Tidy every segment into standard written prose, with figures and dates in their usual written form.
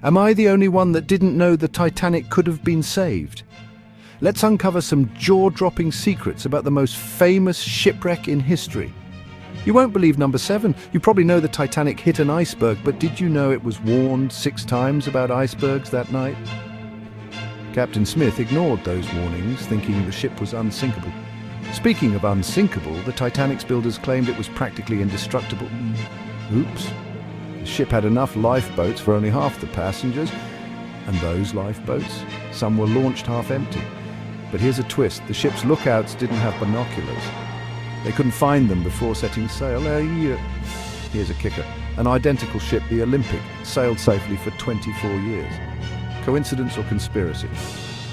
Am I the only one that didn't know the Titanic could have been saved? Let's uncover some jaw-dropping secrets about the most famous shipwreck in history. You won't believe number 7. You probably know the Titanic hit an iceberg, but did you know it was warned 6 times about icebergs that night? Captain Smith ignored those warnings, thinking the ship was unsinkable. Speaking of unsinkable, the Titanic's builders claimed it was practically indestructible. Oops. The ship had enough lifeboats for only half the passengers, and those lifeboats, some were launched half empty. But here's a twist. The ship's lookouts didn't have binoculars. They couldn't find them before setting sail. Here's a kicker. An identical ship, the Olympic, sailed safely for 24 years. Coincidence or conspiracy?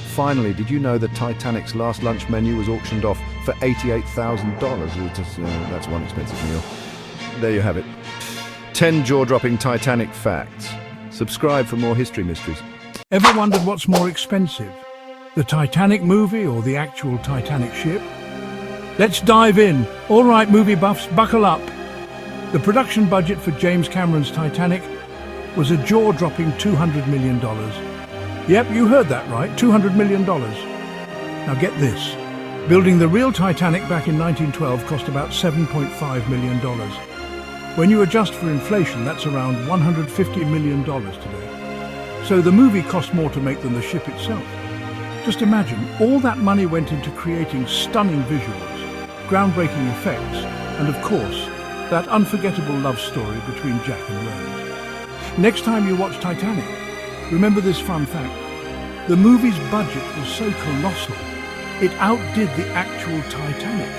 Finally, did you know the Titanic's last lunch menu was auctioned off for $88,000? That's one expensive meal. There you have it. 10 jaw-dropping Titanic facts. Subscribe for more history mysteries. Ever wondered what's more expensive? The Titanic movie or the actual Titanic ship? Let's dive in. All right, movie buffs, buckle up. The production budget for James Cameron's Titanic was a jaw-dropping $200 million. Yep, you heard that right, $200 million. Now get this. Building the real Titanic back in 1912 cost about $7.5 million. When you adjust for inflation, that's around $150 million today. So the movie cost more to make than the ship itself. Just imagine, all that money went into creating stunning visuals, groundbreaking effects, and of course, that unforgettable love story between Jack and Rose. Next time you watch Titanic, remember this fun fact. The movie's budget was so colossal, it outdid the actual Titanic.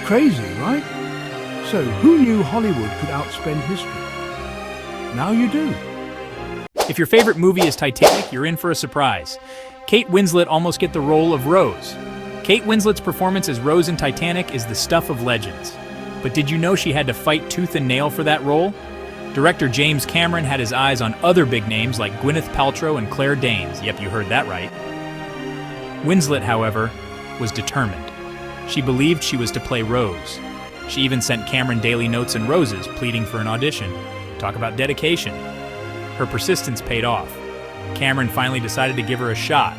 Crazy, right? So, who knew Hollywood could outspend history? Now you do. If your favorite movie is Titanic, you're in for a surprise. Kate Winslet almost get the role of Rose. Kate Winslet's performance as Rose in Titanic is the stuff of legends. But did you know she had to fight tooth and nail for that role? Director James Cameron had his eyes on other big names like Gwyneth Paltrow and Claire Danes. Yep, you heard that right. Winslet, however, was determined. She believed she was to play Rose. She even sent Cameron daily notes and roses, pleading for an audition. Talk about dedication. Her persistence paid off. Cameron finally decided to give her a shot,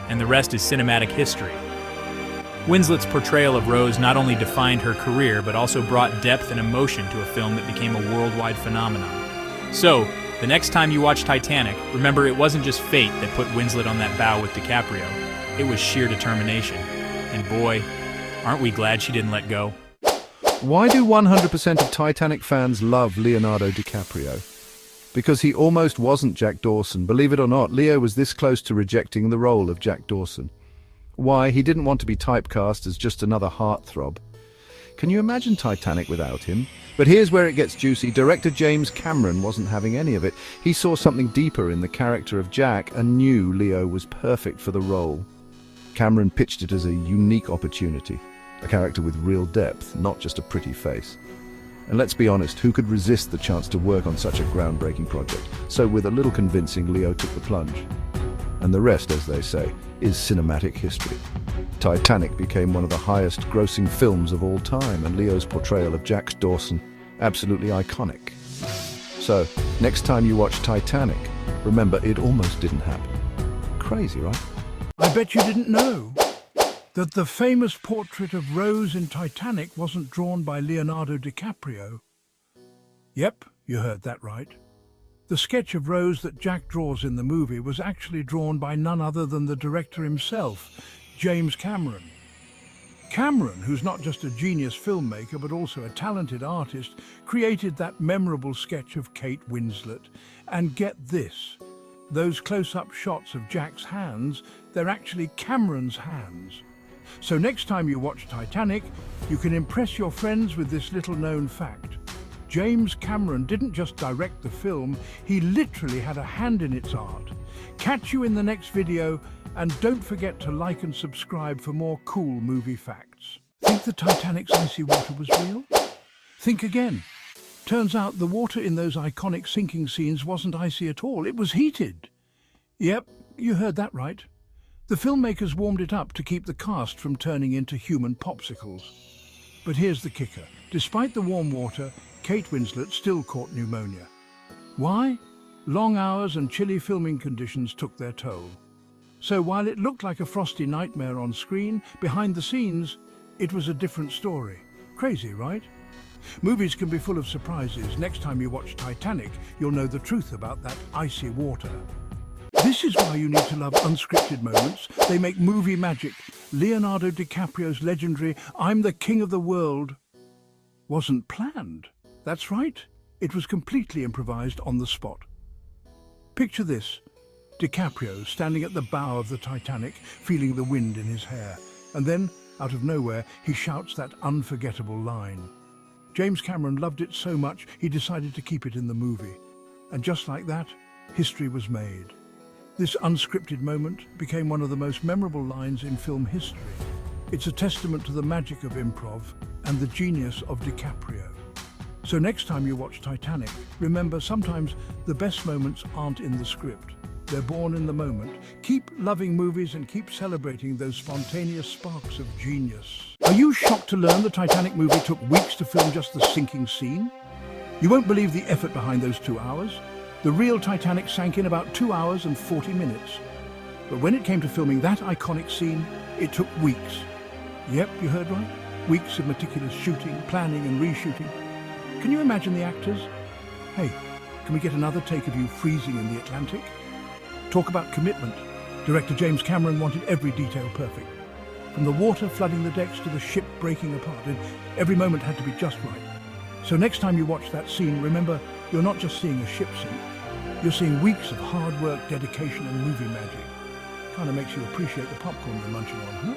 and the rest is cinematic history. Winslet's portrayal of Rose not only defined her career, but also brought depth and emotion to a film that became a worldwide phenomenon. So, the next time you watch Titanic, remember it wasn't just fate that put Winslet on that bow with DiCaprio. It was sheer determination. And boy, aren't we glad she didn't let go? Why do 100% of Titanic fans love Leonardo DiCaprio? Because he almost wasn't Jack Dawson. Believe it or not, Leo was this close to rejecting the role of Jack Dawson. Why? He didn't want to be typecast as just another heartthrob. Can you imagine Titanic without him? But here's where it gets juicy. Director James Cameron wasn't having any of it. He saw something deeper in the character of Jack and knew Leo was perfect for the role. Cameron pitched it as a unique opportunity. A character with real depth, not just a pretty face. And let's be honest, who could resist the chance to work on such a groundbreaking project? So with a little convincing, Leo took the plunge. And the rest, as they say, is cinematic history. Titanic became one of the highest grossing films of all time, and Leo's portrayal of Jack Dawson, absolutely iconic. So, next time you watch Titanic, remember it almost didn't happen. Crazy, right? I bet you didn't know that the famous portrait of Rose in Titanic wasn't drawn by Leonardo DiCaprio. Yep, you heard that right. The sketch of Rose that Jack draws in the movie was actually drawn by none other than the director himself, James Cameron. Cameron, who's not just a genius filmmaker but also a talented artist, created that memorable sketch of Kate Winslet. And get this, those close-up shots of Jack's hands, they're actually Cameron's hands. So next time you watch Titanic, you can impress your friends with this little-known fact. James Cameron didn't just direct the film, he literally had a hand in its art. Catch you in the next video, and don't forget to like and subscribe for more cool movie facts. Think the Titanic's icy water was real? Think again. Turns out the water in those iconic sinking scenes wasn't icy at all, it was heated. Yep, you heard that right. The filmmakers warmed it up to keep the cast from turning into human popsicles. But here's the kicker. Despite the warm water, Kate Winslet still caught pneumonia. Why? Long hours and chilly filming conditions took their toll. So while it looked like a frosty nightmare on screen, behind the scenes, it was a different story. Crazy, right? Movies can be full of surprises. Next time you watch Titanic, you'll know the truth about that icy water. This is why you need to love unscripted moments. They make movie magic. Leonardo DiCaprio's legendary "I'm the king of the world" wasn't planned. That's right. It was completely improvised on the spot. Picture this. DiCaprio standing at the bow of the Titanic, feeling the wind in his hair. And then, out of nowhere, he shouts that unforgettable line. James Cameron loved it so much, he decided to keep it in the movie. And just like that, history was made. This unscripted moment became one of the most memorable lines in film history. It's a testament to the magic of improv and the genius of DiCaprio. So next time you watch Titanic, remember sometimes the best moments aren't in the script. They're born in the moment. Keep loving movies and keep celebrating those spontaneous sparks of genius. Are you shocked to learn the Titanic movie took weeks to film just the sinking scene? You won't believe the effort behind those 2 hours. The real Titanic sank in about 2 hours and 40 minutes. But when it came to filming that iconic scene, it took weeks. Yep, you heard right. Weeks of meticulous shooting, planning and reshooting. Can you imagine the actors? Hey, can we get another take of you freezing in the Atlantic? Talk about commitment. Director James Cameron wanted every detail perfect. From the water flooding the decks to the ship breaking apart, and every moment had to be just right. So next time you watch that scene, remember, you're not just seeing a ship sink. You're seeing weeks of hard work, dedication and movie magic. Kind of makes you appreciate the popcorn you're munching on, huh?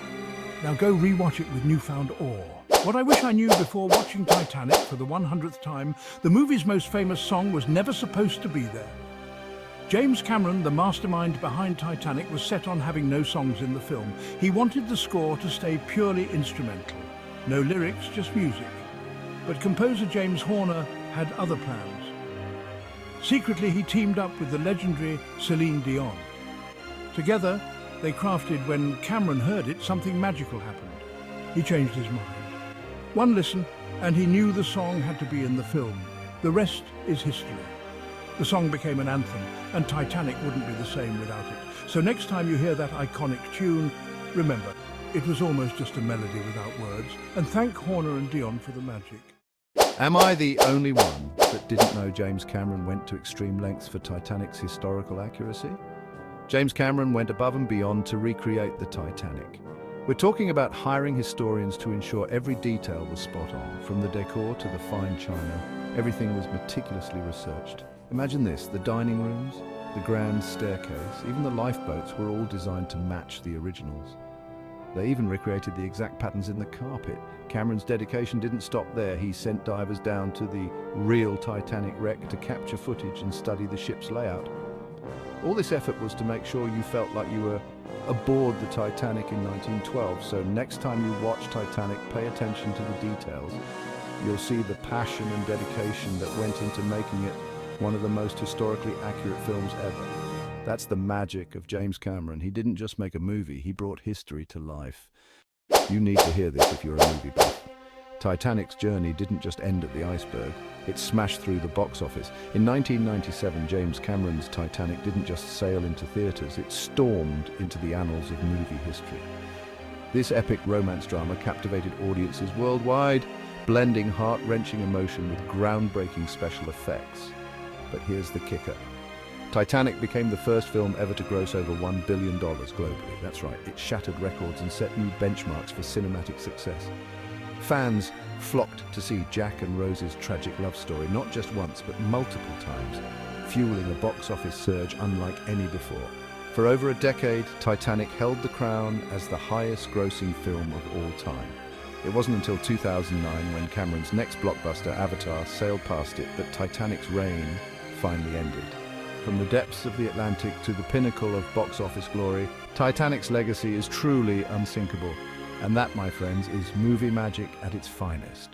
Now go re-watch it with newfound awe. What I wish I knew before watching Titanic for the 100th time, the movie's most famous song was never supposed to be there. James Cameron, the mastermind behind Titanic, was set on having no songs in the film. He wanted the score to stay purely instrumental. No lyrics, just music. But composer James Horner had other plans. Secretly, he teamed up with the legendary Celine Dion. Together, they crafted When Cameron heard it, something magical happened. He changed his mind. One listen, and he knew the song had to be in the film. The rest is history. The song became an anthem, and Titanic wouldn't be the same without it. So next time you hear that iconic tune, remember, it was almost just a melody without words, and thank Horner and Dion for the magic. Am I the only one that didn't know James Cameron went to extreme lengths for Titanic's historical accuracy? James Cameron went above and beyond to recreate the Titanic. We're talking about hiring historians to ensure every detail was spot on, from the decor to the fine china. Everything was meticulously researched. Imagine this, the dining rooms, the grand staircase, even the lifeboats were all designed to match the originals. They even recreated the exact patterns in the carpet. Cameron's dedication didn't stop there. He sent divers down to the real Titanic wreck to capture footage and study the ship's layout. All this effort was to make sure you felt like you were aboard the Titanic in 1912. So next time you watch Titanic, pay attention to the details. You'll see the passion and dedication that went into making it one of the most historically accurate films ever. That's the magic of James Cameron. He didn't just make a movie, he brought history to life. You need to hear this if you're a movie buff. Titanic's journey didn't just end at the iceberg, it smashed through the box office. In 1997, James Cameron's Titanic didn't just sail into theaters, it stormed into the annals of movie history. This epic romance drama captivated audiences worldwide, blending heart-wrenching emotion with groundbreaking special effects. But here's the kicker. Titanic became the first film ever to gross over $1 billion globally. That's right, it shattered records and set new benchmarks for cinematic success. Fans flocked to see Jack and Rose's tragic love story, not just once, but multiple times, fueling a box office surge unlike any before. For over a decade, Titanic held the crown as the highest-grossing film of all time. It wasn't until 2009, when Cameron's next blockbuster, Avatar, sailed past it, that Titanic's reign finally ended. From the depths of the Atlantic to the pinnacle of box office glory, Titanic's legacy is truly unsinkable. And that, my friends, is movie magic at its finest.